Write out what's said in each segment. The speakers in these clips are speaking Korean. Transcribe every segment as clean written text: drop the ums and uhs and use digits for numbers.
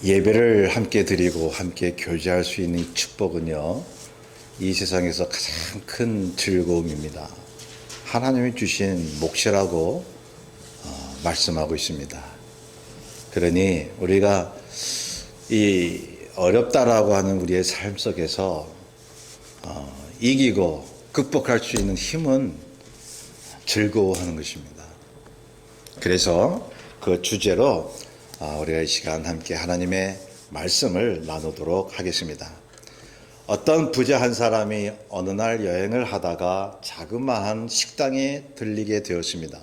예배를 함께 드리고 함께 교제할 수 있는 이 축복은요, 이 세상에서 가장 큰 즐거움입니다. 하나님이 주신 몫이라고 말씀하고 있습니다. 그러니 우리가 이 어렵다라고 하는 우리의 삶 속에서 이기고 극복할 수 있는 힘은 즐거워하는 것입니다. 그래서 그 주제로 우리가 이 시간 함께 하나님의 말씀을 나누도록 하겠습니다. 어떤 부자 한 사람이 어느 날 여행을 하다가 자그마한 식당에 들리게 되었습니다.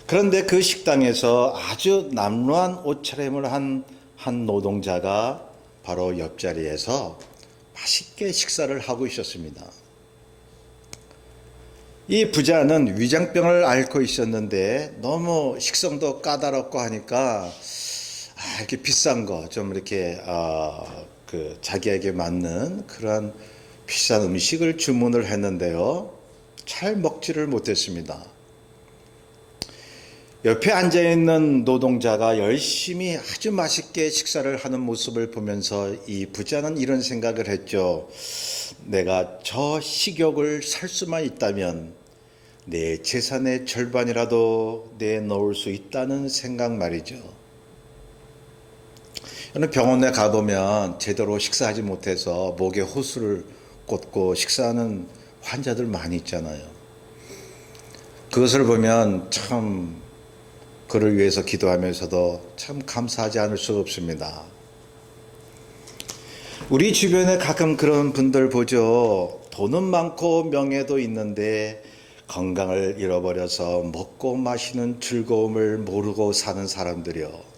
그런데 그 식당에서 아주 남루한 옷차림을 한 노동자가 바로 옆자리에서 맛있게 식사를 하고 있었습니다. 이 부자는 위장병을 앓고 있었는데 너무 식성도 까다롭고 하니까 이렇게 비싼 거 좀 이렇게 자기에게 맞는 그런 비싼 음식을 주문을 했는데요, 잘 먹지를 못했습니다. 옆에 앉아있는 노동자가 열심히 아주 맛있게 식사를 하는 모습을 보면서 이 부자는 이런 생각을 했죠. 내가 저 식욕을 살 수만 있다면 내 재산의 절반이라도 내놓을 수 있다는 생각 말이죠. 병원에 가보면 제대로 식사하지 못해서 목에 호수를 꽂고 식사하는 환자들 많이 있잖아요. 그것을 보면 참 그를 위해서 기도하면서도 참 감사하지 않을 수가 없습니다. 우리 주변에 가끔 그런 분들 보죠. 돈은 많고 명예도 있는데 건강을 잃어버려서 먹고 마시는 즐거움을 모르고 사는 사람들이요.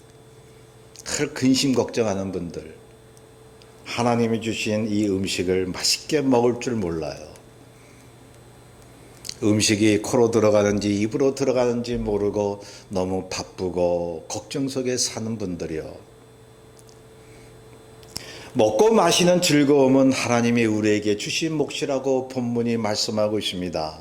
근심 걱정하는 분들. 하나님이 주신 이 음식을 맛있게 먹을 줄 몰라요. 음식이 코로 들어가는지 입으로 들어가는지 모르고 너무 바쁘고 걱정 속에 사는 분들이요. 먹고 마시는 즐거움은 하나님이 우리에게 주신 몫이라고 본문이 말씀하고 있습니다.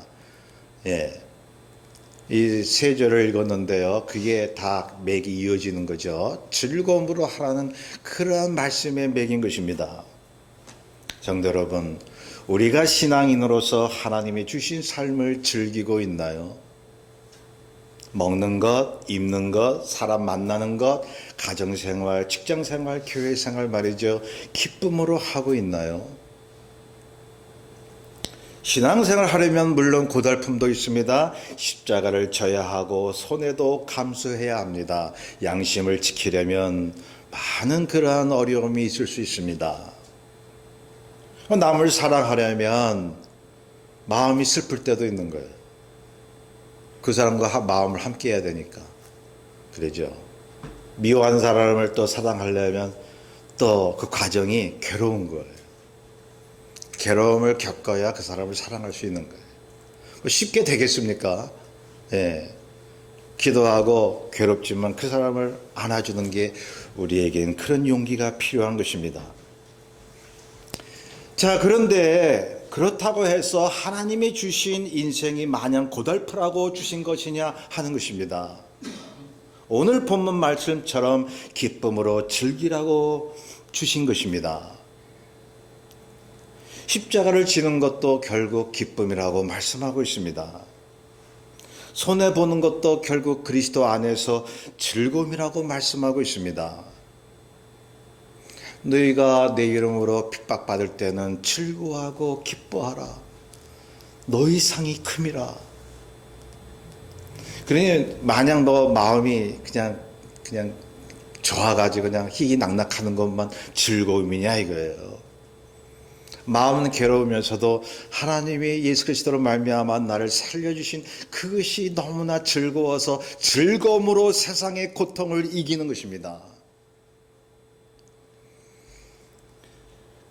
이 세 절을 읽었는데요, 그게 다 맥이 이어지는 거죠. 즐거움으로 하라는 그러한 말씀의 맥인 것입니다. 성도 여러분, 우리가 신앙인으로서 하나님이 주신 삶을 즐기고 있나요? 먹는 것, 입는 것, 사람 만나는 것, 가정생활, 직장생활, 교회생활 말이죠. 기쁨으로 하고 있나요? 신앙생활 하려면 물론 고달픔도 있습니다. 십자가를 져야 하고 손해도 감수해야 합니다. 양심을 지키려면 많은 그러한 어려움이 있을 수 있습니다. 남을 사랑하려면 마음이 슬플 때도 있는 거예요. 그 사람과 마음을 함께 해야 되니까. 그러죠. 미워하는 사람을 또 사랑하려면 또 그 과정이 괴로운 거예요. 괴로움을 겪어야 그 사람을 사랑할 수 있는 거예요. 쉽게 되겠습니까? 기도하고 괴롭지만 그 사람을 안아주는 게 우리에겐 그런 용기가 필요한 것입니다. 자, 그런데 그렇다고 해서 하나님이 주신 인생이 마냥 고달프라고 주신 것이냐 하는 것입니다. 오늘 본문 말씀처럼 기쁨으로 즐기라고 주신 것입니다. 십자가를 지는 것도 결국 기쁨이라고 말씀하고 있습니다. 손해보는 것도 결국 그리스도 안에서 즐거움이라고 말씀하고 있습니다. 너희가 내 이름으로 핍박받을 때는 즐거워하고 기뻐하라. 너희 상이 큼이라. 그러니 마냥 너 마음이 그냥 좋아가지고 그냥 희희낙낙하는 것만 즐거움이냐 이거예요. 마음은 괴로우면서도 하나님이 예수 그리스도로 말미암아 나를 살려주신 그것이 너무나 즐거워서 즐거움으로 세상의 고통을 이기는 것입니다.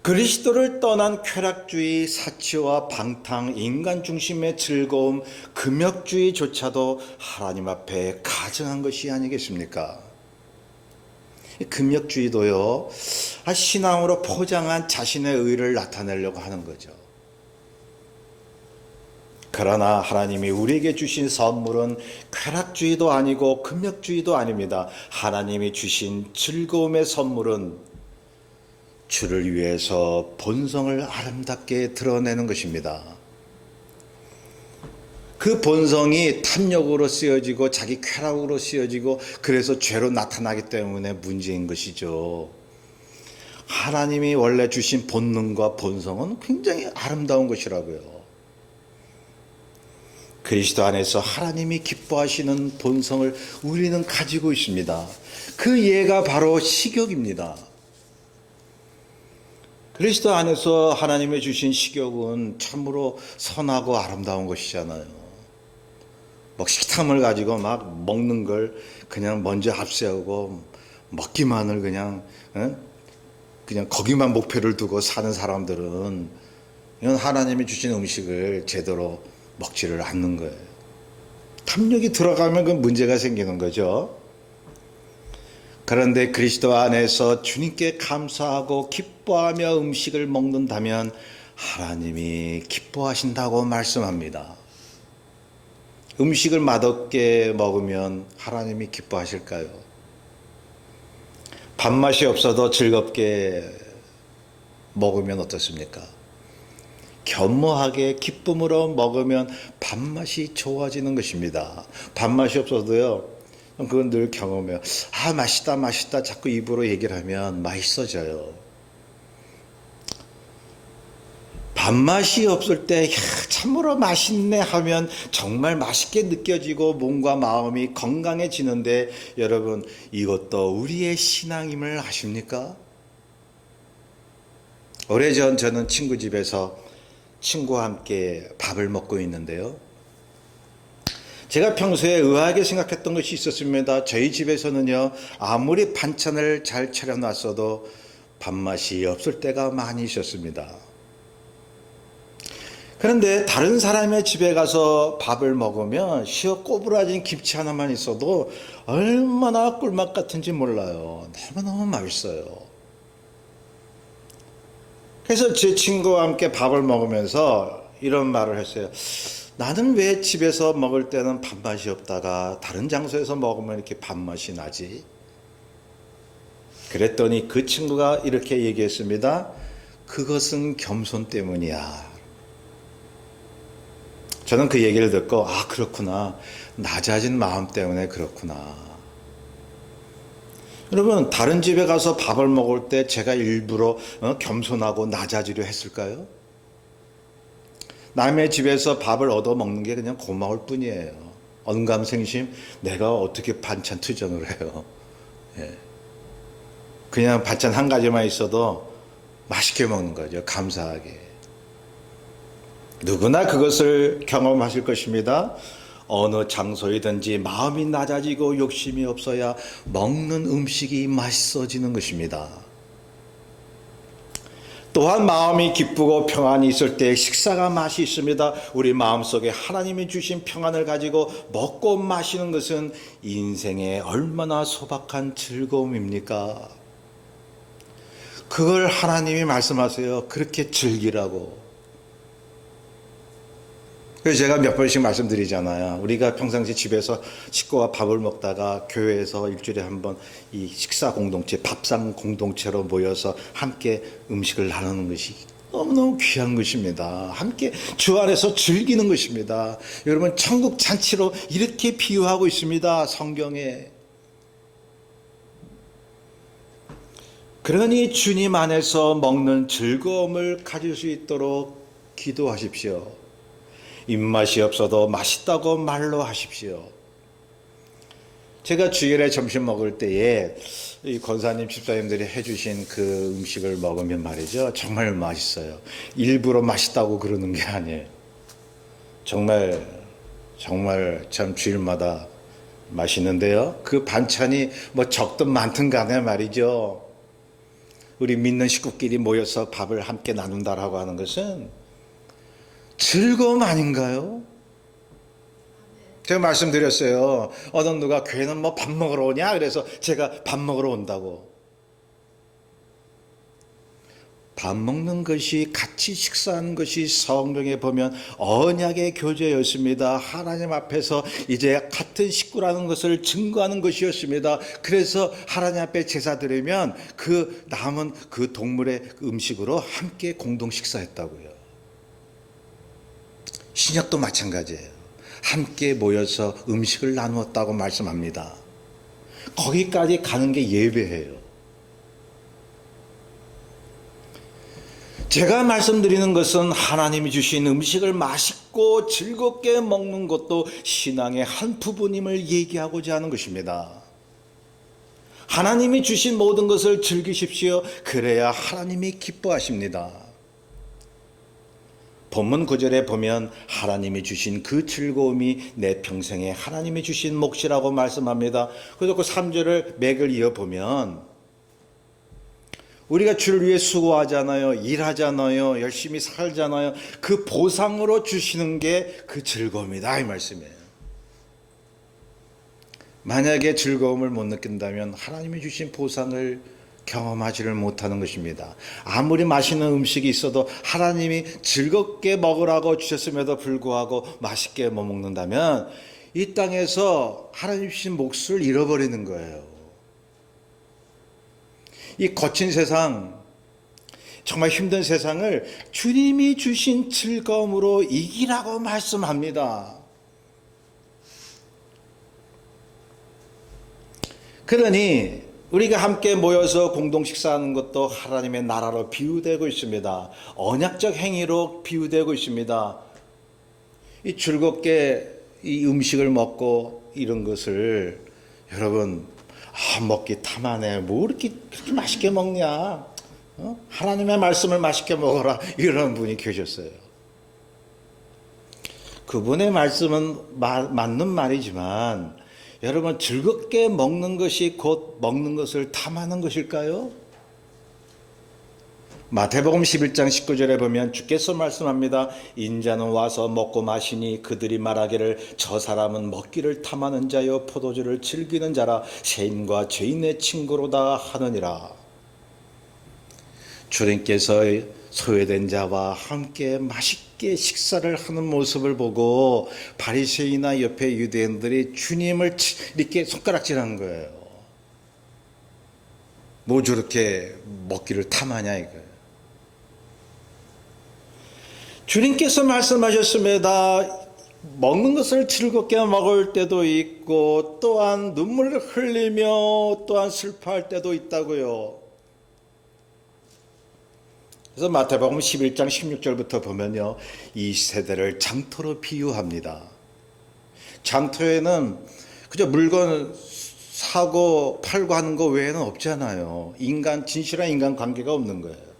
그리스도를 떠난 쾌락주의, 사치와 방탕, 인간 중심의 즐거움, 금욕주의조차도 하나님 앞에 가증한 것이 아니겠습니까? 금욕주의도요, 신앙으로 포장한 자신의 의를 나타내려고 하는 거죠. 그러나 하나님이 우리에게 주신 선물은 쾌락주의도 아니고 금욕주의도 아닙니다. 하나님이 주신 즐거움의 선물은 주를 위해서 본성을 아름답게 드러내는 것입니다. 그 본성이 탐욕으로 쓰여지고 자기 쾌락으로 쓰여지고 그래서 죄로 나타나기 때문에 문제인 것이죠. 하나님이 원래 주신 본능과 본성은 굉장히 아름다운 것이라고요. 그리스도 안에서 하나님이 기뻐하시는 본성을 우리는 가지고 있습니다. 그 예가 바로 식욕입니다. 그리스도 안에서 하나님의 주신 식욕은 참으로 선하고 아름다운 것이잖아요. 뭐 식탐을 가지고 막 먹는 걸 그냥 먼저 앞세우고 먹기만을 그냥 거기만 목표를 두고 사는 사람들은 이건 하나님이 주신 음식을 제대로 먹지를 않는 거예요. 탐욕이 들어가면 그 문제가 생기는 거죠. 그런데 그리스도 안에서 주님께 감사하고 기뻐하며 음식을 먹는다면 하나님이 기뻐하신다고 말씀합니다. 음식을 맛없게 먹으면 하나님이 기뻐하실까요? 밥맛이 없어도 즐겁게 먹으면 어떻습니까? 겸허하게 기쁨으로 먹으면 밥맛이 좋아지는 것입니다. 밥맛이 없어도요, 그건 늘 경험해요. 아, 맛있다, 맛있다. 자꾸 입으로 얘기를 하면 맛있어져요. 밥맛이 없을 때 참으로 맛있네 하면 정말 맛있게 느껴지고 몸과 마음이 건강해지는데 여러분, 이것도 우리의 신앙임을 아십니까? 오래전 저는 친구 집에서 친구와 함께 밥을 먹고 있는데요. 제가 평소에 의아하게 생각했던 것이 있었습니다. 저희 집에서는요, 아무리 반찬을 잘 차려놨어도 밥맛이 없을 때가 많이 있었습니다. 그런데 다른 사람의 집에 가서 밥을 먹으면 시어 꼬부라진 김치 하나만 있어도 얼마나 꿀맛 같은지 몰라요. 너무너무 맛있어요. 그래서 제 친구와 함께 밥을 먹으면서 이런 말을 했어요. 나는 왜 집에서 먹을 때는 밥맛이 없다가 다른 장소에서 먹으면 이렇게 밥맛이 나지? 그랬더니 그 친구가 이렇게 얘기했습니다. 그것은 겸손 때문이야. 저는 그 얘기를 듣고 아, 그렇구나. 낮아진 마음 때문에 그렇구나. 여러분, 다른 집에 가서 밥을 먹을 때 제가 일부러 겸손하고 낮아지려 했을까요? 남의 집에서 밥을 얻어 먹는 게 그냥 고마울 뿐이에요. 언감생심, 내가 어떻게 반찬 투정을 해요. 예. 그냥 반찬 한 가지만 있어도 맛있게 먹는 거죠. 감사하게. 누구나 그것을 경험하실 것입니다. 어느 장소이든지 마음이 낮아지고 욕심이 없어야 먹는 음식이 맛있어지는 것입니다. 또한 마음이 기쁘고 평안이 있을 때 식사가 맛이 있습니다. 우리 마음속에 하나님이 주신 평안을 가지고 먹고 마시는 것은 인생에 얼마나 소박한 즐거움입니까? 그걸 하나님이 말씀하세요. 그렇게 즐기라고. 그래서 제가 몇 번씩 말씀드리잖아요. 우리가 평상시 집에서 식구와 밥을 먹다가 교회에서 일주일에 한 번 이 식사 공동체, 밥상 공동체로 모여서 함께 음식을 나누는 것이 너무너무 귀한 것입니다. 함께 주 안에서 즐기는 것입니다. 여러분, 천국 잔치로 이렇게 비유하고 있습니다. 성경에. 그러니 주님 안에서 먹는 즐거움을 가질 수 있도록 기도하십시오. 입맛이 없어도 맛있다고 말로 하십시오. 제가 주일에 점심 먹을 때에 이 권사님, 집사님들이 해주신 그 음식을 먹으면 말이죠, 정말 맛있어요. 일부러 맛있다고 그러는 게 아니에요. 정말 참 주일마다 맛있는데요. 그 반찬이 뭐 적든 많든 간에 말이죠, 우리 믿는 식구끼리 모여서 밥을 함께 나눈다라고 하는 것은 즐거움 아닌가요? 제가 말씀드렸어요. 어느 누가 교회는 뭐 밥 먹으러 오냐? 그래서 제가 밥 먹으러 온다고. 밥 먹는 것이, 같이 식사하는 것이 성경에 보면 언약의 교제였습니다. 하나님 앞에서 이제 같은 식구라는 것을 증거하는 것이었습니다. 그래서 하나님 앞에 제사 드리면 그 남은 그 동물의 음식으로 함께 공동 식사했다고요. 신약도 마찬가지예요. 함께 모여서 음식을 나누었다고 말씀합니다. 거기까지 가는 게 예배예요. 제가 말씀드리는 것은 하나님이 주신 음식을 맛있고 즐겁게 먹는 것도 신앙의 한 부분임을 얘기하고자 하는 것입니다. 하나님이 주신 모든 것을 즐기십시오. 그래야 하나님이 기뻐하십니다. 본문 9절에 보면 하나님이 주신 그 즐거움이 내 평생에 하나님이 주신 몫이라고 말씀합니다. 그래서 그 3절을 맥을 이어보면 우리가 주를 위해 수고하잖아요. 일하잖아요. 열심히 살잖아요. 그 보상으로 주시는 게 그 즐거움이다 이 말씀이에요. 만약에 즐거움을 못 느낀다면 하나님이 주신 보상을 경험하지를 못하는 것입니다. 아무리 맛있는 음식이 있어도 하나님이 즐겁게 먹으라고 주셨음에도 불구하고 맛있게 못 먹는다면 이 땅에서 하나님 주신 몫을 잃어버리는 거예요. 이 거친 세상, 정말 힘든 세상을 주님이 주신 즐거움으로 이기라고 말씀합니다. 그러니 우리가 함께 모여서 공동 식사하는 것도 하나님의 나라로 비유되고 있습니다. 언약적 행위로 비유되고 있습니다. 이 즐겁게 이 음식을 먹고 이런 것을 여러분 먹기 탐하네. 뭐 이렇게 그렇게 맛있게 먹냐? 하나님의 말씀을 맛있게 먹어라. 이런 분이 계셨어요. 그분의 말씀은 맞는 말이지만 여러분 즐겁게 먹는 것이 곧 먹는 것을 탐하는 것일까요? 마태복음 11장 19절에 보면 주께서 말씀합니다. 인자는 와서 먹고 마시니 그들이 말하기를 저 사람은 먹기를 탐하는 자요 포도주를 즐기는 자라 세인과 죄인의 친구로다 하느니라. 주님께서 소외된 자와 함께 맛있게 식사를 하는 모습을 보고 바리새인이나 옆에 유대인들이 주님을 이렇게 손가락질한 거예요. 뭐 저렇게 먹기를 탐하냐 이거예요. 주님께서 말씀하셨습니다. 먹는 것을 즐겁게 먹을 때도 있고 또한 눈물을 흘리며 또한 슬퍼할 때도 있다고요. 그래서 마태복음 11장 16절부터 보면요. 이 세대를 장터로 비유합니다. 장터에는 그저 물건 사고 팔고 하는 거 외에는 없잖아요. 진실한 인간 관계가 없는 거예요.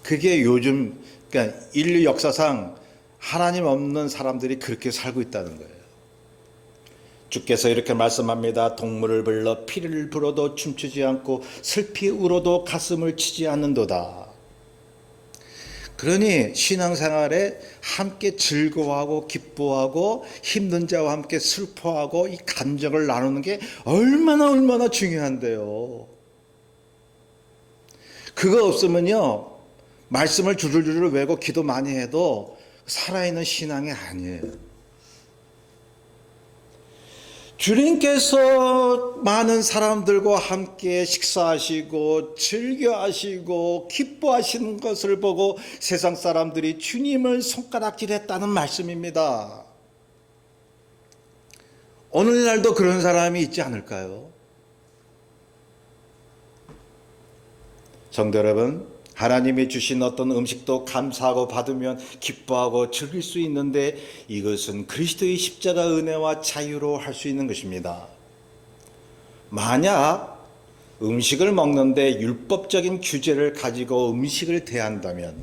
그게 요즘, 그러니까 인류 역사상 하나님 없는 사람들이 그렇게 살고 있다는 거예요. 주께서 이렇게 말씀합니다. 동물을 불러 피를 불어도 춤추지 않고 슬피 울어도 가슴을 치지 않는도다. 그러니 신앙생활에 함께 즐거워하고 기뻐하고 힘든 자와 함께 슬퍼하고 이 감정을 나누는 게 얼마나 중요한데요. 그거 없으면요. 말씀을 주르르 외고 기도 많이 해도 살아있는 신앙이 아니에요. 주님께서 많은 사람들과 함께 식사하시고 즐겨하시고 기뻐하시는 것을 보고 세상 사람들이 주님을 손가락질했다는 말씀입니다. 오늘날도 그런 사람이 있지 않을까요? 성도 여러분, 하나님이 주신 어떤 음식도 감사하고 받으면 기뻐하고 즐길 수 있는데 이것은 그리스도의 십자가 은혜와 자유로 할 수 있는 것입니다. 만약 음식을 먹는데 율법적인 규제를 가지고 음식을 대한다면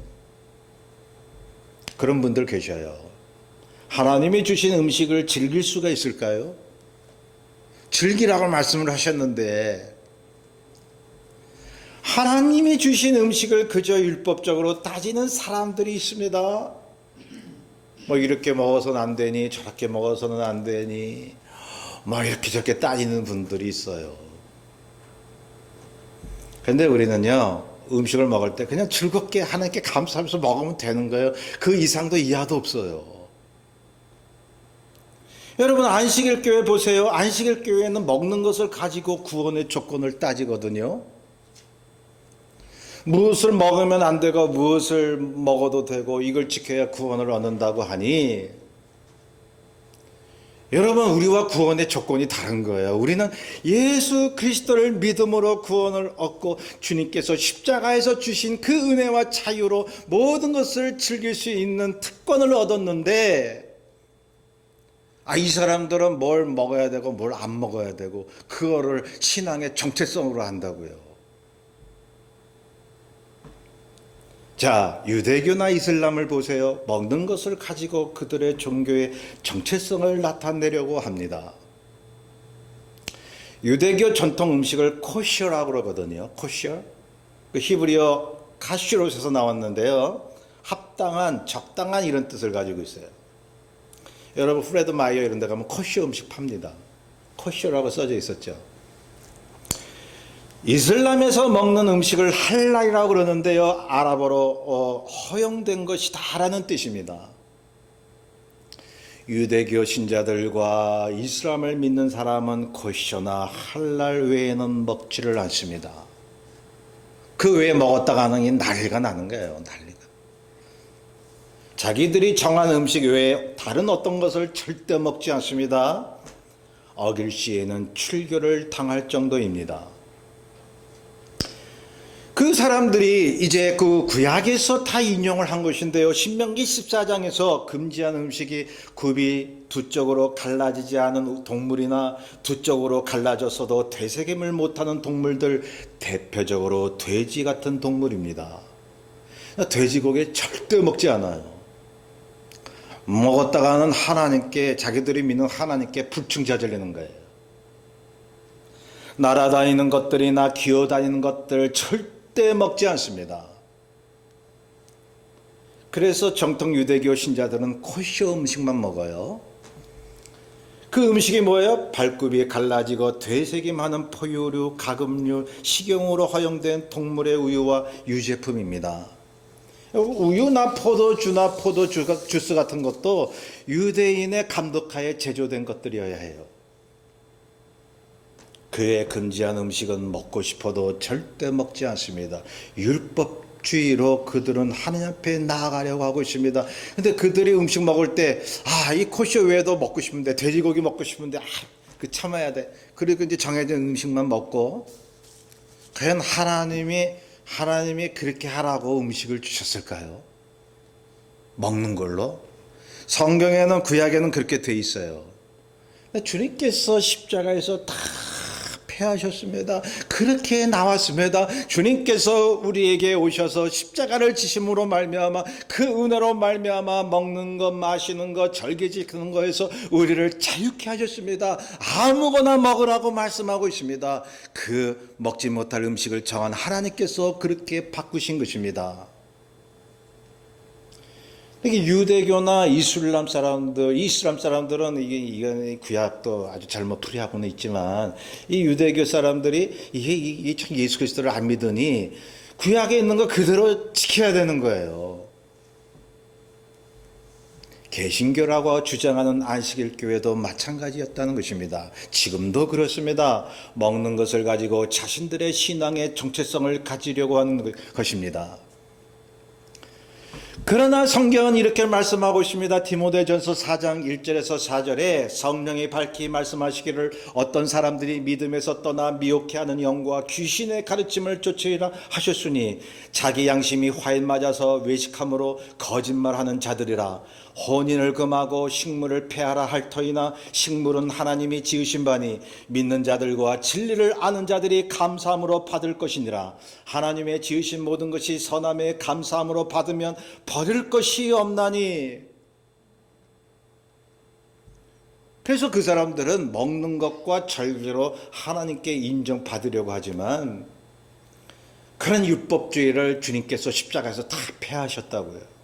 그런 분들 계셔요. 하나님이 주신 음식을 즐길 수가 있을까요? 즐기라고 말씀을 하셨는데 하나님이 주신 음식을 그저 율법적으로 따지는 사람들이 있습니다. 뭐 이렇게 먹어서는 안 되니 저렇게 먹어서는 안 되니 뭐 이렇게 저렇게 따지는 분들이 있어요. 근데 우리는요, 음식을 먹을 때 그냥 즐겁게 하나님께 감사하면서 먹으면 되는 거예요. 그 이상도 이하도 없어요. 여러분, 안식일 교회 보세요. 안식일 교회는 먹는 것을 가지고 구원의 조건을 따지거든요. 무엇을 먹으면 안 되고 무엇을 먹어도 되고 이걸 지켜야 구원을 얻는다고 하니, 여러분, 우리와 구원의 조건이 다른 거예요. 우리는 예수 그리스도를 믿음으로 구원을 얻고 주님께서 십자가에서 주신 그 은혜와 자유로 모든 것을 즐길 수 있는 특권을 얻었는데, 이 사람들은 뭘 먹어야 되고 뭘 안 먹어야 되고 그거를 신앙의 정체성으로 한다고요. 자, 유대교나 이슬람을 보세요. 먹는 것을 가지고 그들의 종교의 정체성을 나타내려고 합니다. 유대교 전통 음식을 코셔라고 그러거든요. 코셔. 그 히브리어 카슈롯에서 나왔는데요. 합당한, 적당한 이런 뜻을 가지고 있어요. 여러분, 프레드 마이어 이런 데 가면 코셔 음식 팝니다. 코셔라고 써져 있었죠. 이슬람에서 먹는 음식을 할랄이라고 그러는데요. 아랍어로 허용된 것이다라는 뜻입니다. 유대교 신자들과 이슬람을 믿는 사람은 코셔나 할랄 외에는 먹지를 않습니다. 그 외에 먹었다가 하는 난리가 나는 거예요. 난리가. 자기들이 정한 음식 외에 다른 어떤 것을 절대 먹지 않습니다. 어길 시에는 출교를 당할 정도입니다. 그 사람들이 이제 그 구약에서 다 인용을 한 것인데요. 신명기 14장에서 금지한 음식이 굽이 두 쪽으로 갈라지지 않은 동물이나 두 쪽으로 갈라졌어도 되새김을 못하는 동물들, 대표적으로 돼지 같은 동물입니다. 돼지고기 절대 먹지 않아요. 먹었다가는 하나님께, 자기들이 믿는 하나님께 불충자절리는 거예요. 날아다니는 것들이나 기어다니는 것들 절대 먹지 않습니다. 그래서 정통 유대교 신자들은 코셔 음식만 먹어요. 그 음식이 뭐예요? 발굽이 갈라지고 되새김하는 포유류, 가금류, 식용으로 허용된 동물의 우유와 유제품입니다. 우유나 포도주나 포도주스 같은 것도 유대인의 감독하에 제조된 것들이어야 해요. 그의 금지한 음식은 먹고 싶어도 절대 먹지 않습니다. 율법주의로 그들은 하나님 앞에 나아가려고 하고 있습니다. 근데 그들이 음식 먹을 때, 이 코셔 외에도 먹고 싶은데, 돼지고기 먹고 싶은데, 그 참아야 돼. 그리고 이제 정해진 음식만 먹고, 과연 하나님이 그렇게 하라고 음식을 주셨을까요? 먹는 걸로? 성경에는, 구약에는 그렇게 돼 있어요. 주님께서 십자가에서 다 패하셨습니다. 그렇게 나왔습니다. 주님께서 우리에게 오셔서 십자가를 지심으로 말미암아, 그 은혜로 말미암아 먹는 것, 마시는 것, 절기 지키는 것에서 우리를 자유케 하셨습니다. 아무거나 먹으라고 말씀하고 있습니다. 그 먹지 못할 음식을 정한 하나님께서 그렇게 바꾸신 것입니다. 유대교나 이슬람 사람들은 이게 구약도 아주 잘못 풀이하고는 있지만, 이 유대교 사람들이 이게 참 예수 그리스도를 안 믿으니 구약에 있는 거 그대로 지켜야 되는 거예요. 개신교라고 주장하는 안식일 교회도 마찬가지였다는 것입니다. 지금도 그렇습니다. 먹는 것을 가지고 자신들의 신앙의 정체성을 가지려고 하는 것입니다. 그러나 성경은 이렇게 말씀하고 있습니다. 디모데전서 4장 1절에서 4절에 성령이 밝히 말씀하시기를 어떤 사람들이 믿음에서 떠나 미혹해 하는 영과 귀신의 가르침을 쫓으리라 하셨으니 자기 양심이 화에 맞아서 외식함으로 거짓말하는 자들이라. 혼인을 금하고 식물을 폐하라 할 터이나 식물은 하나님이 지으신 바니 믿는 자들과 진리를 아는 자들이 감사함으로 받을 것이니라. 하나님의 지으신 모든 것이 선함에 감사함으로 받으면 버릴 것이 없나니. 그래서 그 사람들은 먹는 것과 절기로 하나님께 인정받으려고 하지만, 그런 율법주의를 주님께서 십자가에서 다 폐하셨다고요.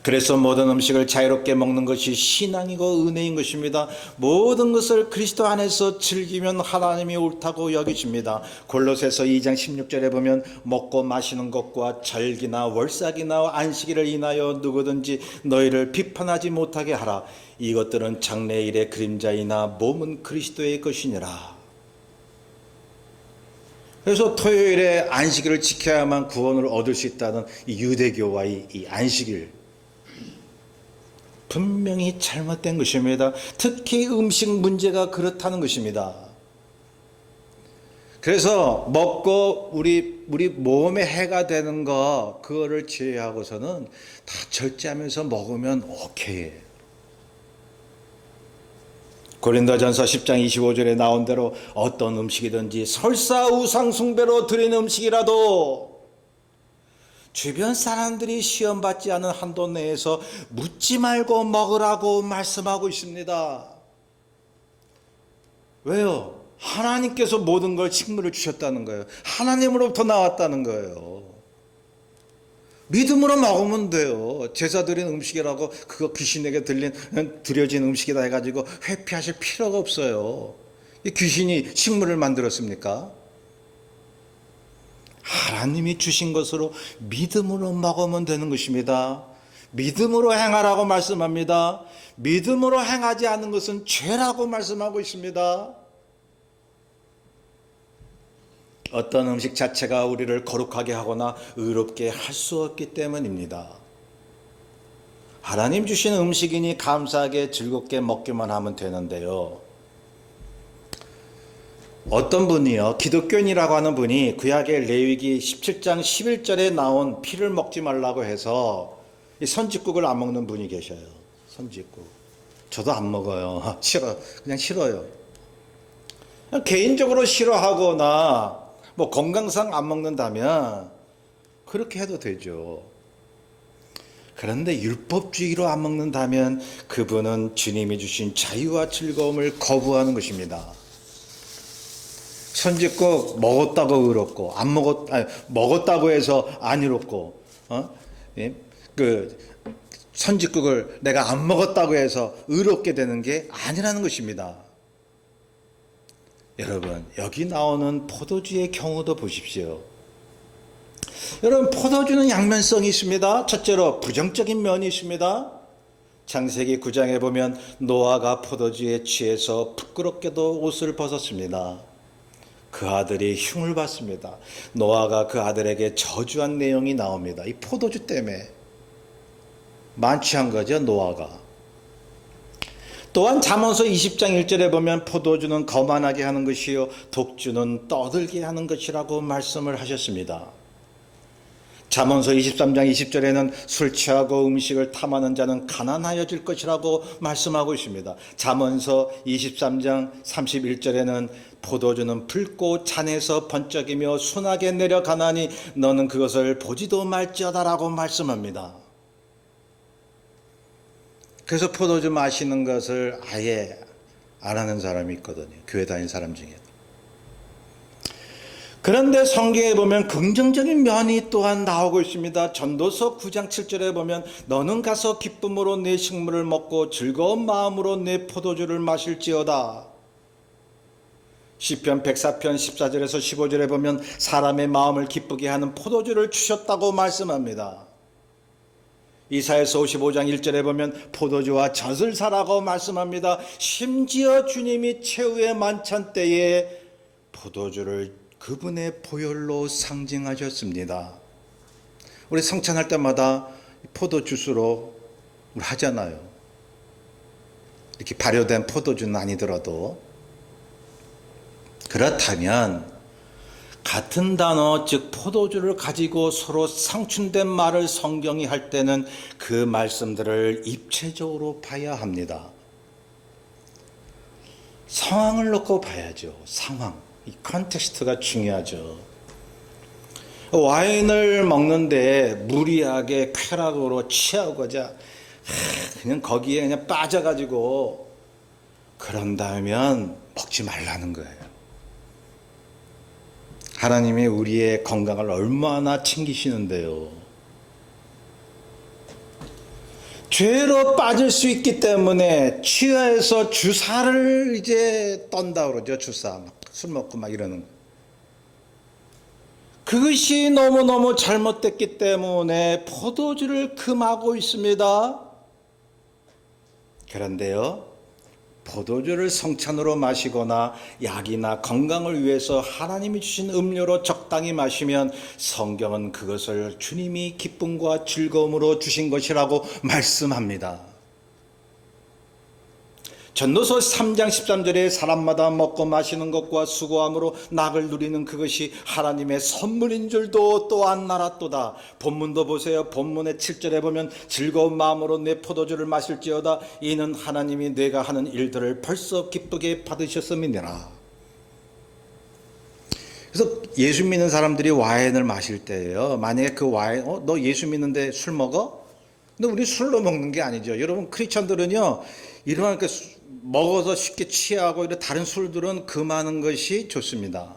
그래서 모든 음식을 자유롭게 먹는 것이 신앙이고 은혜인 것입니다. 모든 것을 그리스도 안에서 즐기면 하나님이 옳다고 여기십니다. 골로새서 2장 16절에 보면 먹고 마시는 것과 절기나 월삭이나 안식일을 인하여 누구든지 너희를 비판하지 못하게 하라. 이것들은 장래일의 그림자이나 몸은 그리스도의 것이니라. 그래서 토요일에 안식일을 지켜야만 구원을 얻을 수 있다는 이 유대교와의 이 안식일, 분명히 잘못된 것입니다. 특히 음식 문제가 그렇다는 것입니다. 그래서 먹고 우리 몸에 해가 되는 거 그거를 제외하고서는 다 절제하면서 먹으면 오케이. 고린도전서 10장 25절에 나온 대로 어떤 음식이든지 설사 우상 숭배로 드린 음식이라도 주변 사람들이 시험받지 않은 한도 내에서 묻지 말고 먹으라고 말씀하고 있습니다. 왜요? 하나님께서 모든 걸 식물을 주셨다는 거예요. 하나님으로부터 나왔다는 거예요. 믿음으로 먹으면 돼요. 제사 드린 음식이라고 그거 귀신에게 드려진 음식이다 해가지고 회피하실 필요가 없어요. 귀신이 식물을 만들었습니까? 하나님이 주신 것으로 믿음으로 먹으면 되는 것입니다. 믿음으로 행하라고 말씀합니다. 믿음으로 행하지 않는 것은 죄라고 말씀하고 있습니다. 어떤 음식 자체가 우리를 거룩하게 하거나 의롭게 할 수 없기 때문입니다. 하나님 주신 음식이니 감사하게 즐겁게 먹기만 하면 되는데요. 어떤 분이요, 기독교인이라고 하는 분이 구약의 레위기 17장 11절에 나온 피를 먹지 말라고 해서 선짓국을 안 먹는 분이 계셔요. 선짓국. 저도 안 먹어요. 그냥 싫어요. 개인적으로 싫어하거나 뭐 건강상 안 먹는다면 그렇게 해도 되죠. 그런데 율법주의로 안 먹는다면 그분은 주님이 주신 자유와 즐거움을 거부하는 것입니다. 선짓국 먹었다고 의롭고 먹었다고 해서 안 의롭고 그 선짓국을 내가 안 먹었다고 해서 의롭게 되는 게 아니라는 것입니다. 여러분, 여기 나오는 포도주의 경우도 보십시오. 여러분, 포도주는 양면성이 있습니다. 첫째로 부정적인 면이 있습니다. 창세기 9장에 보면 노아가 포도주에 취해서 부끄럽게도 옷을 벗었습니다. 그 아들이 흉을 받습니다. 노아가 그 아들에게 저주한 내용이 나옵니다. 이 포도주 때문에 만취한 거죠, 노아가. 또한 잠언서 20장 1절에 보면 포도주는 거만하게 하는 것이요 독주는 떠들게 하는 것이라고 말씀을 하셨습니다. 잠언서 23장 20절에는 술 취하고 음식을 탐하는 자는 가난하여질 것이라고 말씀하고 있습니다. 잠언서 23장 31절에는 포도주는 붉고 잔에서 번쩍이며 순하게 내려가나니 너는 그것을 보지도 말지어다라고 말씀합니다. 그래서 포도주 마시는 것을 아예 안 하는 사람이 있거든요. 교회 다니는 사람 중에. 그런데 성경에 보면 긍정적인 면이 또한 나오고 있습니다. 전도서 9장 7절에 보면 너는 가서 기쁨으로 내 식물을 먹고 즐거운 마음으로 내 포도주를 마실지어다. 시편 104편 14절에서 15절에 보면 사람의 마음을 기쁘게 하는 포도주를 주셨다고 말씀합니다. 이사야서 55장 1절에 보면 포도주와 젖을 사라고 말씀합니다. 심지어 주님이 최후의 만찬 때에 포도주를 그분의 보혈로 상징하셨습니다. 우리 성찬할 때마다 포도주스로 우리 하잖아요. 이렇게 발효된 포도주는 아니더라도. 그렇다면 같은 단어, 즉 포도주를 가지고 서로 상충된 말을 성경이 할 때는 그 말씀들을 입체적으로 봐야 합니다. 상황을 놓고 봐야죠. 상황. 이 컨텍스트가 중요하죠. 와인을 먹는데 무리하게 쾌락으로 취하고자 그냥 거기에 그냥 빠져가지고 그런다면 먹지 말라는 거예요. 하나님이 우리의 건강을 얼마나 챙기시는데요. 죄로 빠질 수 있기 때문에 치아에서 주사를 이제 떤다 그러죠. 주사. 막 술 먹고 막 이러는 거. 그것이 너무너무 잘못됐기 때문에 포도주를 금하고 있습니다. 그런데요, 포도주를 성찬으로 마시거나 약이나 건강을 위해서 하나님이 주신 음료로 적당히 마시면 성경은 그것을 주님이 기쁨과 즐거움으로 주신 것이라고 말씀합니다. 전도서 3장 13절에 사람마다 먹고 마시는 것과 수고함으로 낙을 누리는 그것이 하나님의 선물인 줄도 또한 알았도다. 본문도 보세요. 본문의 7절에 보면 즐거운 마음으로 내 포도주를 마실지어다. 이는 하나님이 내가 하는 일들을 벌써 기쁘게 받으셨음이니라. 그래서 예수 믿는 사람들이 와인을 마실 때예요. 만약에 그 와인, 너 예수 믿는데 술 먹어? 근데 우리 술로 먹는 게 아니죠. 여러분 크리스천들은요, 이러한 먹어서 쉽게 취하고 이런 다른 술들은 금하는 것이 좋습니다.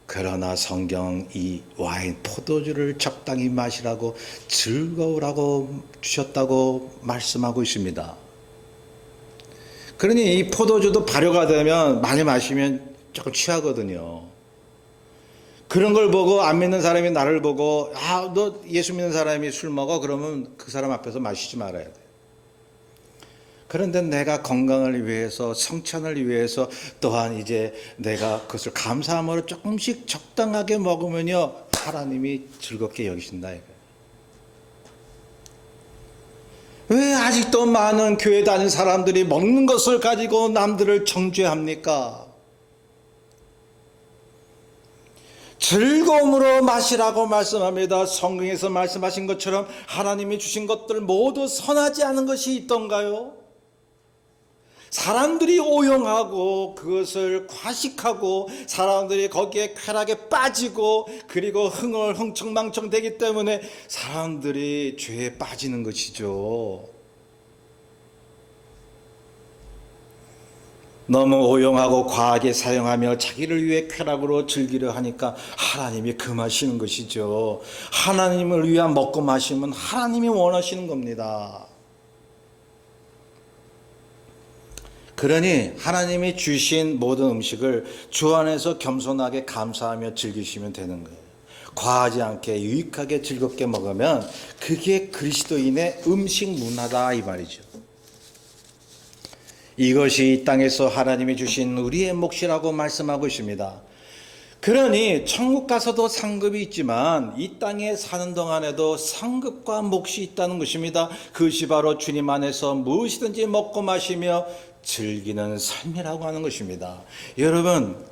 그러나 성경 이 와인 포도주를 적당히 마시라고 즐거우라고 주셨다고 말씀하고 있습니다. 그러니 이 포도주도 발효가 되면 많이 마시면 조금 취하거든요. 그런 걸 보고 안 믿는 사람이 나를 보고 너 예수 믿는 사람이 술 먹어? 그러면 그 사람 앞에서 마시지 말아야 돼. 그런데 내가 건강을 위해서 성찬을 위해서 또한 이제 내가 그것을 감사함으로 조금씩 적당하게 먹으면요 하나님이 즐겁게 여기신다 이거예요. 왜 아직도 많은 교회 다니는 사람들이 먹는 것을 가지고 남들을 정죄합니까? 즐거움으로 마시라고 말씀합니다. 성경에서 말씀하신 것처럼 하나님이 주신 것들 모두 선하지 않은 것이 있던가요? 사람들이 오용하고 그것을 과식하고 사람들이 거기에 쾌락에 빠지고 그리고 흥청망청 되기 때문에 사람들이 죄에 빠지는 것이죠. 너무 오용하고 과하게 사용하며 자기를 위해 쾌락으로 즐기려 하니까 하나님이 금하시는 것이죠. 하나님을 위한 먹고 마시면 하나님이 원하시는 겁니다. 그러니 하나님이 주신 모든 음식을 주 안에서 겸손하게 감사하며 즐기시면 되는 거예요. 과하지 않게 유익하게 즐겁게 먹으면 그게 그리스도인의 음식 문화다 이 말이죠. 이것이 이 땅에서 하나님이 주신 우리의 몫이라고 말씀하고 있습니다. 그러니 천국 가서도 상급이 있지만 이 땅에 사는 동안에도 상급과 몫이 있다는 것입니다. 그것이 바로 주님 안에서 무엇이든지 먹고 마시며 즐기는 삶이라고 하는 것입니다. 여러분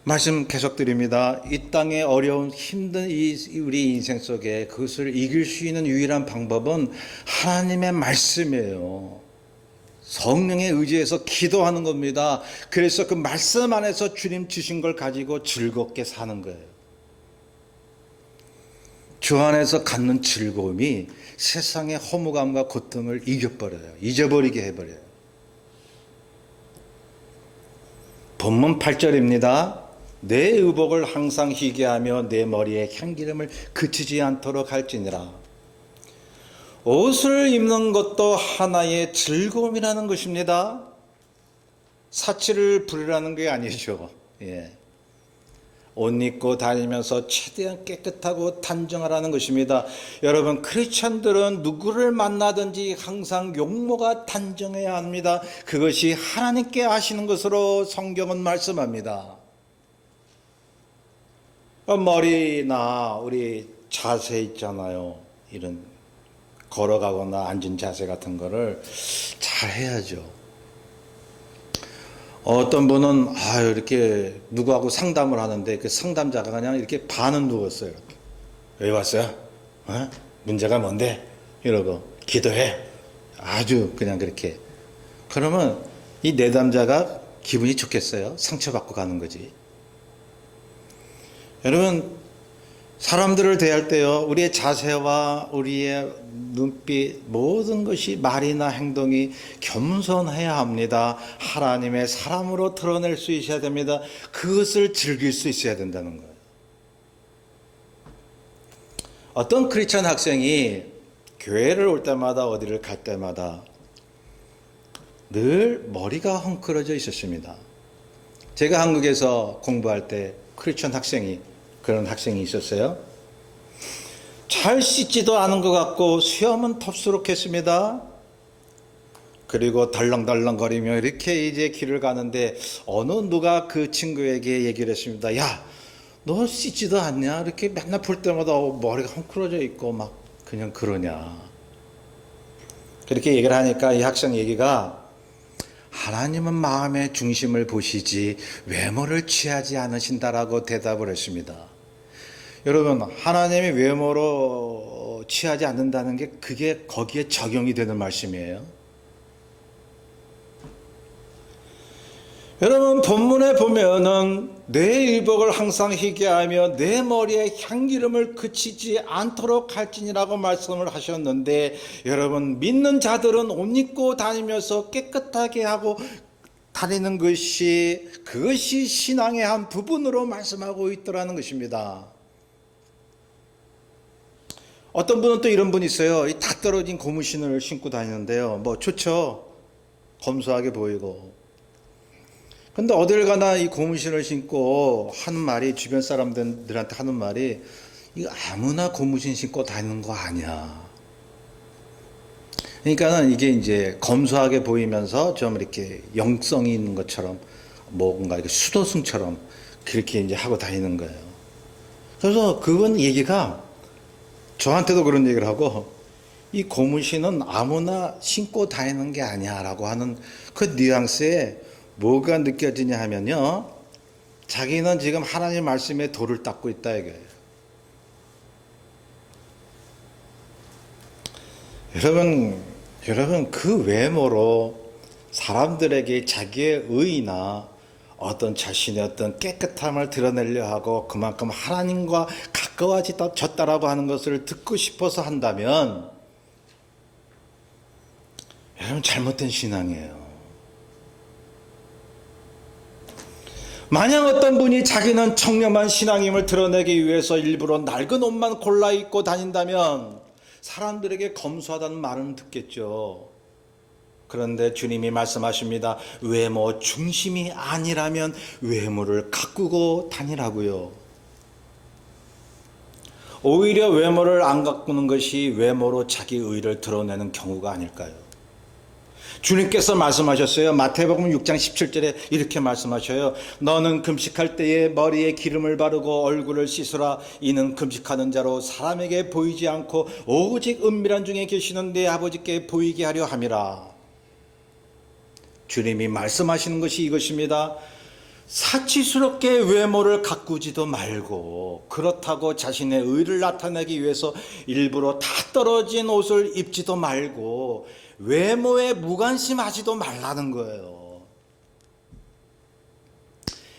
말씀 계속 드립니다. 이 땅의 어려운 힘든 우리 인생 속에 그것을 이길 수 있는 유일한 방법은 하나님의 말씀이에요. 성령에 의지해서 기도하는 겁니다. 그래서 그 말씀 안에서 주님 주신 걸 가지고 즐겁게 사는 거예요. 주 안에서 갖는 즐거움이 세상의 허무감과 고통을 이겨버려요. 잊어버리게 해버려요. 본문 8절입니다. 내 의복을 항상 희게 하며 내 머리에 향기름을 그치지 않도록 할지니라. 옷을 입는 것도 하나의 즐거움이라는 것입니다. 사치를 부리라는 게 아니죠. 옷 입고 다니면서 최대한 깨끗하고 단정하라는 것입니다. 여러분 크리스천들은 누구를 만나든지 항상 용모가 단정해야 합니다. 그것이 하나님께 하시는 것으로 성경은 말씀합니다. 머리나 우리 자세 있잖아요. 이런 걸어가거나 앉은 자세 같은 거를 잘 해야죠. 어떤 분은 이렇게 누구하고 상담을 하는데 그 상담자가 그냥 이렇게 반은 누웠어요. 왜 왔어요? 문제가 뭔데? 이러고 기도해. 아주 그냥 그렇게. 그러면 이 내담자가 기분이 좋겠어요? 상처받고 가는 거지. 여러분 사람들을 대할 때요, 우리의 자세와 우리의 눈빛 모든 것이 말이나 행동이 겸손해야 합니다. 하나님의 사람으로 드러낼 수 있어야 됩니다. 그것을 즐길 수 있어야 된다는 거예요. 어떤 크리스천 학생이 교회를 올 때마다 어디를 갈 때마다 늘 머리가 헝클어져 있었습니다. 제가 한국에서 공부할 때 크리스천 학생이 그런 학생이 있었어요. 잘 씻지도 않은 것 같고 수염은 덥수룩했습니다. 그리고 덜렁덜렁거리며 이렇게 이제 길을 가는데 어느 누가 그 친구에게 얘기를 했습니다. 야, 너 씻지도 않냐? 이렇게 맨날 볼 때마다 머리가 헝클어져 있고 막 그냥 그러냐? 그렇게 얘기를 하니까 이 학생 얘기가 하나님은 마음의 중심을 보시지 외모를 취하지 않으신다라고 대답을 했습니다. 여러분, 하나님이 외모로 취하지 않는다는 게 그게 거기에 적용이 되는 말씀이에요. 여러분, 본문에 보면은 내 일복을 항상 희게 하며 내 머리에 향기름을 그치지 않도록 할지니라고 말씀을 하셨는데, 여러분, 믿는 자들은 옷 입고 다니면서 깨끗하게 하고 다니는 그것이 신앙의 한 부분으로 말씀하고 있더라는 것입니다. 어떤 분은 또 이런 분이 있어요. 이 다 떨어진 고무신을 신고 다니는데요. 뭐 좋죠. 검소하게 보이고. 근데 어딜 가나 이 고무신을 신고 하는 말이, 주변 사람들한테 하는 말이, 이거 아무나 고무신 신고 다니는 거 아니야. 그러니까는 이게 이제 검소하게 보이면서 좀 이렇게 영성이 있는 것처럼, 뭔가 이렇게 수도승처럼 그렇게 이제 하고 다니는 거예요. 그래서 그분 얘기가 저한테도 그런 얘기를 하고, 이 고무신은 아무나 신고 다니는 게 아니야 라고 하는 그 뉘앙스에 뭐가 느껴지냐 하면요, 자기는 지금 하나님 말씀에 돌을 닦고 있다 이거예요. 여러분 그 외모로 사람들에게 자기의 의의나 어떤 자신의 어떤 깨끗함을 드러내려 하고 그만큼 하나님과 가까워졌다라고 하는 것을 듣고 싶어서 한다면 여러분 잘못된 신앙이에요. 만약 어떤 분이 자기는 청렴한 신앙임을 드러내기 위해서 일부러 낡은 옷만 골라 입고 다닌다면 사람들에게 검소하다는 말은 듣겠죠. 그런데 주님이 말씀하십니다. 외모 중심이 아니라면 외모를 가꾸고 다니라고요. 오히려 외모를 안 가꾸는 것이 외모로 자기 의를 드러내는 경우가 아닐까요? 주님께서 말씀하셨어요. 마태복음 6장 17절에 이렇게 말씀하셔요. 너는 금식할 때에 머리에 기름을 바르고 얼굴을 씻으라. 이는 금식하는 자로 사람에게 보이지 않고 오직 은밀한 중에 계시는 내 아버지께 보이게 하려 함이라. 주님이 말씀하시는 것이 이것입니다. 사치스럽게 외모를 가꾸지도 말고, 그렇다고 자신의 의를 나타내기 위해서 일부러 다 떨어진 옷을 입지도 말고 외모에 무관심하지도 말라는 거예요.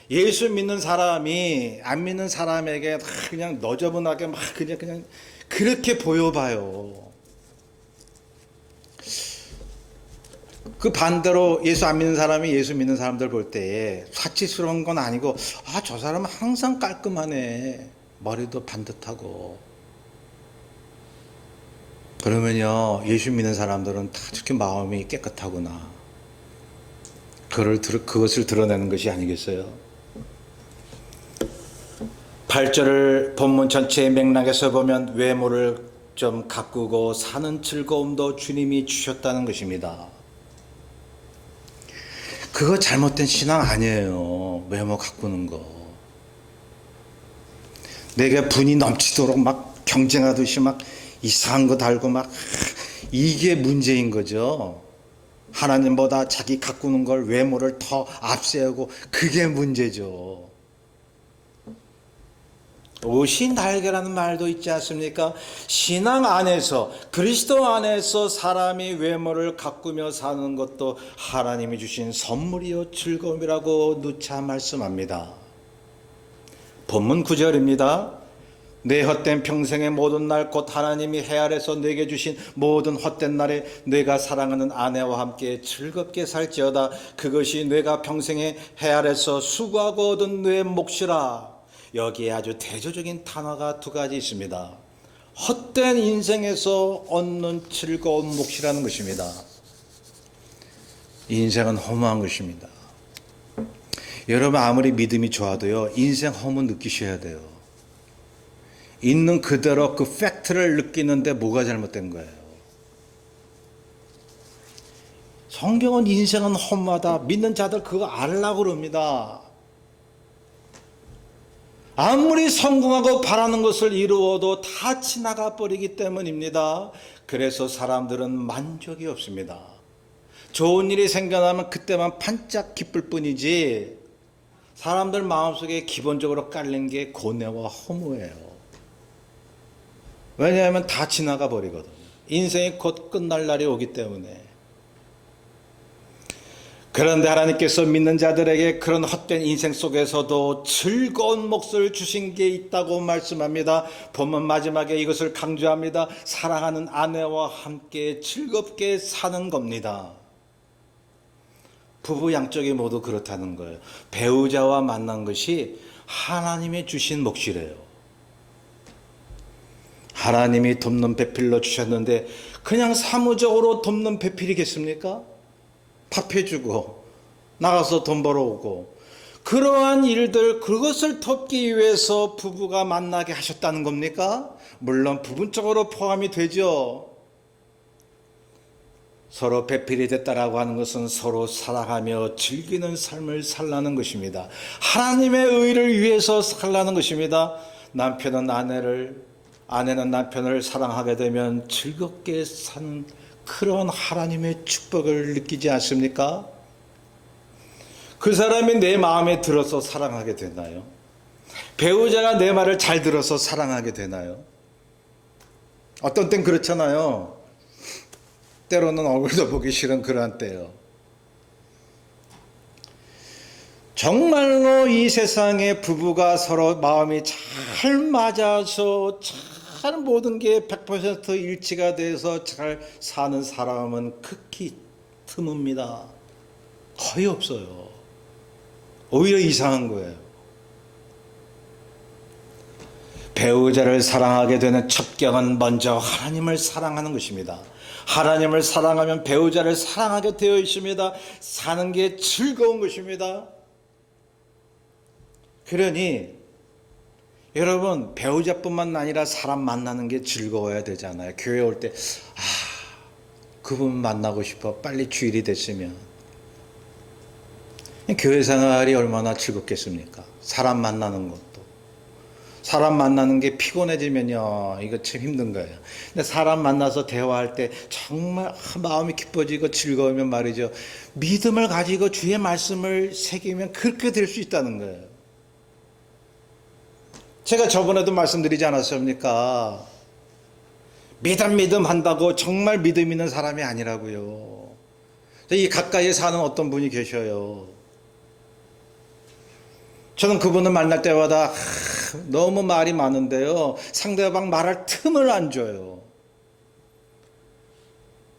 예수 믿는 사람이 안 믿는 사람에게 그냥 너저분하게 막 그냥 그렇게 보여봐요. 그 반대로 예수 안 믿는 사람이 예수 믿는 사람들 볼 때에 사치스러운 건 아니고, 저 사람은 항상 깔끔하네, 머리도 반듯하고, 그러면요 예수 믿는 사람들은 다 저렇게 마음이 깨끗하구나, 그것을 드러내는 것이 아니겠어요? 8절을 본문 전체의 맥락에서 보면 외모를 좀 가꾸고 사는 즐거움도 주님이 주셨다는 것입니다. 그거 잘못된 신앙 아니에요. 외모 가꾸는 거. 내가 분이 넘치도록 막 경쟁하듯이 막 이상한 거 달고 막, 이게 문제인 거죠. 하나님보다 자기 가꾸는 걸, 외모를 더 앞세우고, 그게 문제죠. 옷이 날개라는 말도 있지 않습니까? 신앙 안에서, 그리스도 안에서 사람이 외모를 가꾸며 사는 것도 하나님이 주신 선물이요 즐거움이라고 누차 말씀합니다. 본문 9절입니다. 내 헛된 평생의 모든 날 곧 하나님이 해 아래서 내게 주신 모든 헛된 날에 내가 사랑하는 아내와 함께 즐겁게 살지어다. 그것이 내가 평생에 해 아래서 수고하고 얻은 내 몫이라. 여기에 아주 대조적인 단어가 두 가지 있습니다. 헛된 인생에서 얻는 즐거운 몫이라는 것입니다. 인생은 허무한 것입니다. 여러분 아무리 믿음이 좋아도요, 인생 허무 느끼셔야 돼요. 있는 그대로 그 팩트를 느끼는데 뭐가 잘못된 거예요? 성경은 인생은 허무하다. 믿는 자들 그거 알라고 그럽니다. 아무리 성공하고 바라는 것을 이루어도 다 지나가 버리기 때문입니다. 그래서 사람들은 만족이 없습니다. 좋은 일이 생겨나면 그때만 반짝 기쁠 뿐이지 사람들 마음속에 기본적으로 깔린 게 고뇌와 허무예요. 왜냐하면 다 지나가 버리거든요. 인생이 곧 끝날 날이 오기 때문에. 그런데 하나님께서 믿는 자들에게 그런 헛된 인생 속에서도 즐거운 몫을 주신 게 있다고 말씀합니다. 본문 마지막에 이것을 강조합니다. 사랑하는 아내와 함께 즐겁게 사는 겁니다. 부부 양쪽이 모두 그렇다는 거예요. 배우자와 만난 것이 하나님이 주신 몫이래요. 하나님이 돕는 배필로 주셨는데 그냥 사무적으로 돕는 배필이겠습니까? 밥 해주고 나가서 돈 벌어오고 그러한 일들, 그것을 돕기 위해서 부부가 만나게 하셨다는 겁니까? 물론 부분적으로 포함이 되죠. 서로 배필이 됐다라고 하는 것은 서로 사랑하며 즐기는 삶을 살라는 것입니다. 하나님의 의를 위해서 살라는 것입니다. 남편은 아내는 남편을 사랑하게 되면 즐겁게 사는 그런 하나님의 축복을 느끼지 않습니까? 그 사람이 내 마음에 들어서 사랑하게 되나요? 배우자가 내 말을 잘 들어서 사랑하게 되나요? 어떤 땐 그렇잖아요. 때로는 얼굴도 보기 싫은 그러한 때요. 정말로 이 세상에 부부가 서로 마음이 잘 맞아서 잘 모든 게 100% 일치가 돼서 잘 사는 사람은 극히 드뭅니다. 거의 없어요. 오히려 이상한 거예요. 배우자를 사랑하게 되는 첩경은 먼저 하나님을 사랑하는 것입니다. 하나님을 사랑하면 배우자를 사랑하게 되어 있습니다. 사는 게 즐거운 것입니다. 그러니 여러분 배우자뿐만 아니라 사람 만나는 게 즐거워야 되잖아요. 교회 올 때 그분 만나고 싶어. 빨리 주일이 됐으면. 교회 생활이 얼마나 즐겁겠습니까? 사람 만나는 것도. 사람 만나는 게 피곤해지면요, 이거 참 힘든 거예요. 근데 사람 만나서 대화할 때 정말 마음이 기뻐지고 즐거우면 말이죠, 믿음을 가지고 주의 말씀을 새기면 그렇게 될 수 있다는 거예요. 제가 저번에도 말씀드리지 않았습니까? 믿음 한다고 정말 믿음 있는 사람이 아니라고요. 이 가까이에 사는 어떤 분이 계셔요. 저는 그분을 만날 때마다 너무 말이 많은데요, 상대방 말할 틈을 안 줘요.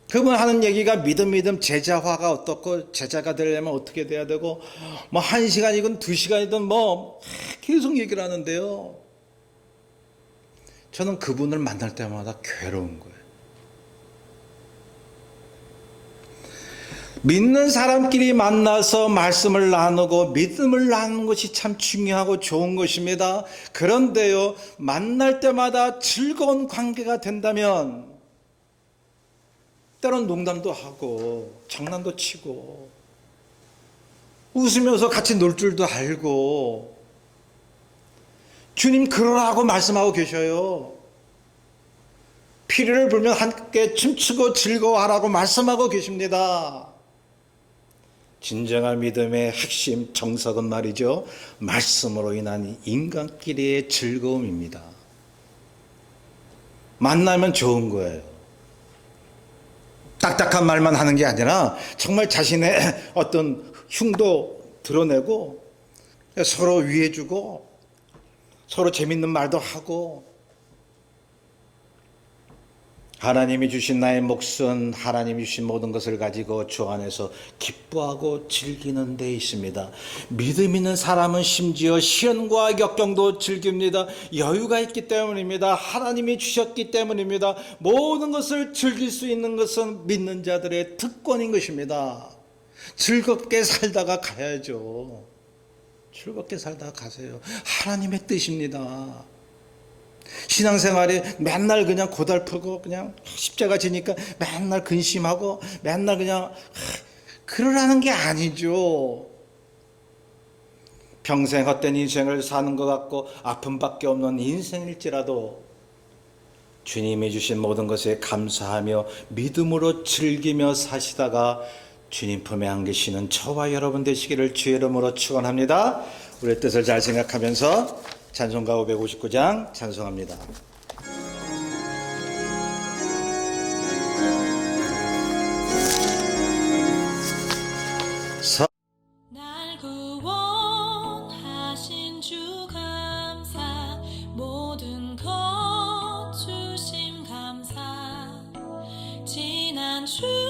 그분 하는 얘기가 믿음 제자화가 어떻고 제자가 되려면 어떻게 돼야 되고 뭐 1시간이든 2시간이든 뭐 계속 얘기를 하는데요, 저는 그분을 만날 때마다 괴로운 거예요. 믿는 사람끼리 만나서 말씀을 나누고 믿음을 나누는 것이 참 중요하고 좋은 것입니다. 그런데요, 만날 때마다 즐거운 관계가 된다면 때론 농담도 하고 장난도 치고 웃으면서 같이 놀 줄도 알고 주님 그러라고 말씀하고 계셔요. 피리를 불면 함께 춤추고 즐거워하라고 말씀하고 계십니다. 진정한 믿음의 핵심 정석은 말이죠, 말씀으로 인한 인간끼리의 즐거움입니다. 만나면 좋은 거예요. 딱딱한 말만 하는 게 아니라 정말 자신의 어떤 흉도 드러내고 서로 위해주고 서로 재밌는 말도 하고 하나님이 주신 나의 몫은 하나님이 주신 모든 것을 가지고 주 안에서 기뻐하고 즐기는 데 있습니다. 믿음 있는 사람은 심지어 시련과 역경도 즐깁니다. 여유가 있기 때문입니다. 하나님이 주셨기 때문입니다. 모든 것을 즐길 수 있는 것은 믿는 자들의 특권인 것입니다. 즐겁게 살다가 가야죠. 즐겁게 살다가 가세요. 하나님의 뜻입니다. 신앙생활에 맨날 그냥 고달프고 그냥 십자가 지니까 맨날 근심하고 맨날 그냥 그러라는 게 아니죠. 평생 헛된 인생을 사는 것 같고 아픔밖에 없는 인생일지라도 주님이 주신 모든 것에 감사하며 믿음으로 즐기며 사시다가 주님 품에 안기시는 저와 여러분 되시기를 주의 이름으로 축원합니다. 우리의 뜻을 잘 생각하면서 찬송가 559장 찬송합니다. 날 구원하신 주 감사, 모든 것 주심 감사, 지난 주